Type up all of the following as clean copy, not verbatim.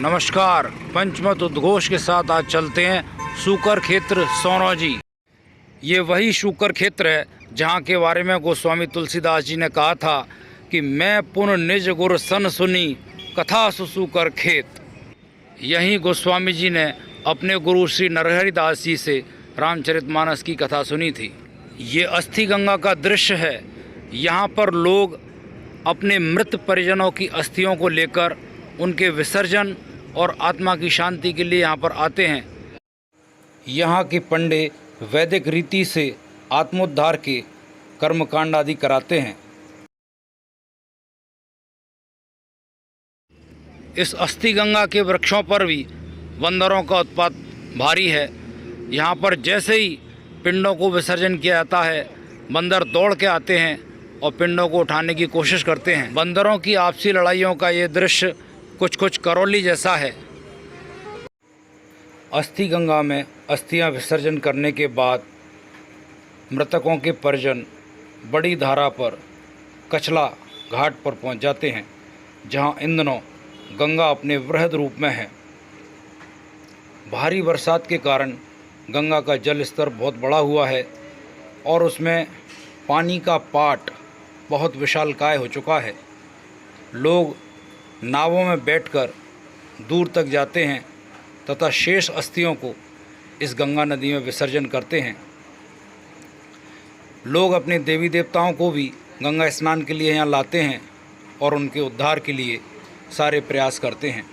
नमस्कार। पंचमत उद्घोष के साथ आज चलते हैं शूकर क्षेत्र सोनौजी। ये वही शूकर क्षेत्र है जहाँ के बारे में गोस्वामी तुलसीदास जी ने कहा था कि मैं पुन निज गुर सन सुनी कथा सुसूकर खेत। यहीं गोस्वामी जी ने अपने गुरु श्री नरहरि दास जी से रामचरितमानस की कथा सुनी थी। ये अस्थि गंगा का दृश्य है। यहाँ पर लोग अपने मृत परिजनों की अस्थियों को लेकर उनके विसर्जन और आत्मा की शांति के लिए यहाँ पर आते हैं। यहाँ के पंडे वैदिक रीति से आत्मोद्धार के कर्मकांड आदि कराते हैं। इस अस्थि गंगा के वृक्षों पर भी बंदरों का उत्पात भारी है। यहाँ पर जैसे ही पिंडों को विसर्जन किया जाता है, बंदर दौड़ के आते हैं और पिंडों को उठाने की कोशिश करते हैं। बंदरों की आपसी लड़ाइयों का ये दृश्य कुछ करौली जैसा है। अस्थि गंगा में अस्थियां विसर्जन करने के बाद मृतकों के परिजन बड़ी धारा पर कचला घाट पर पहुंच जाते हैं, जहां इन दिनों गंगा अपने वृहद रूप में है। भारी बरसात के कारण गंगा का जल स्तर बहुत बढ़ा हुआ है और उसमें पानी का पाट बहुत विशालकाय हो चुका है। लोग नावों में बैठकर दूर तक जाते हैं तथा शेष अस्थियों को इस गंगा नदी में विसर्जन करते हैं। लोग अपने देवी देवताओं को भी गंगा स्नान के लिए यहाँ लाते हैं और उनके उद्धार के लिए सारे प्रयास करते हैं।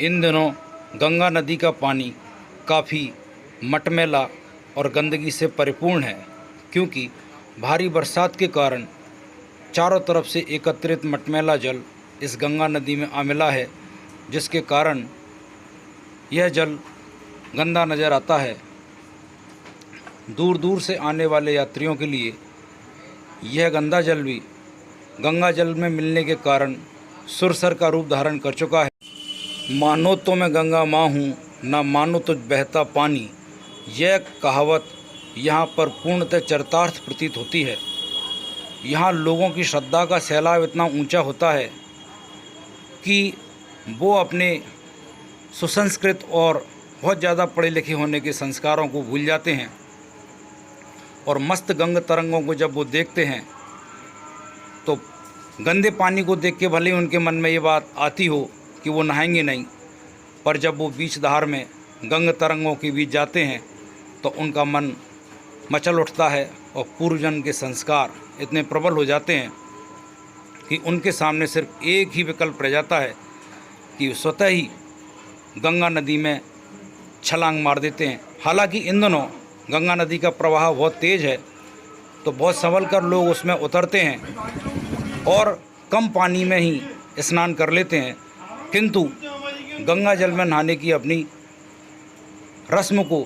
इन दिनों गंगा नदी का पानी काफ़ी मटमैला और गंदगी से परिपूर्ण है, क्योंकि भारी बरसात के कारण चारों तरफ से एकत्रित मटमैला जल इस गंगा नदी में आ मिला है, जिसके कारण यह जल गंदा नज़र आता है। दूर दूर से आने वाले यात्रियों के लिए यह गंदा जल भी गंगा जल में मिलने के कारण सुरसर का रूप धारण कर चुका है। मानो तो मैं गंगा माँ हूँ, ना मानो तो बहता पानी। यह कहावत यहाँ पर पूर्णतः चरितार्थ प्रतीत होती है। यहाँ लोगों की श्रद्धा का सैलाब इतना ऊंचा होता है कि वो अपने सुसंस्कृत और बहुत ज़्यादा पढ़े लिखे होने के संस्कारों को भूल जाते हैं और मस्त गंग तरंगों को जब वो देखते हैं तो गंदे पानी को देख के भले ही उनके मन में ये बात आती हो कि वो नहाएंगे नहीं, पर जब वो बीच धार में गंग तरंगों के बीच जाते हैं तो उनका मन मचल उठता है और पूर्वजन्म के संस्कार इतने प्रबल हो जाते हैं कि उनके सामने सिर्फ एक ही विकल्प रह जाता है कि स्वतः ही गंगा नदी में छलांग मार देते हैं। हालांकि इन दिनों गंगा नदी का प्रवाह बहुत तेज़ है, तो बहुत संभल कर लोग उसमें उतरते हैं और कम पानी में ही स्नान कर लेते हैं, किंतु गंगा जल में नहाने की अपनी रस्म को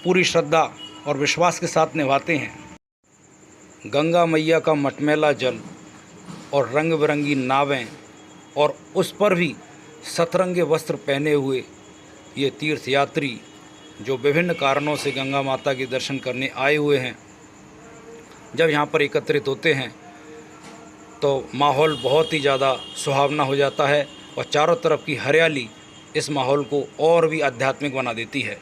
पूरी श्रद्धा और विश्वास के साथ निभाते हैं। गंगा मैया का मटमैला जल और रंग बिरंगी नावें और उस पर भी सतरंगे वस्त्र पहने हुए ये तीर्थयात्री जो विभिन्न कारणों से गंगा माता के दर्शन करने आए हुए हैं, जब यहाँ पर एकत्रित होते हैं तो माहौल बहुत ही ज़्यादा सुहावना हो जाता है और चारों तरफ की हरियाली इस माहौल को और भी आध्यात्मिक बना देती है।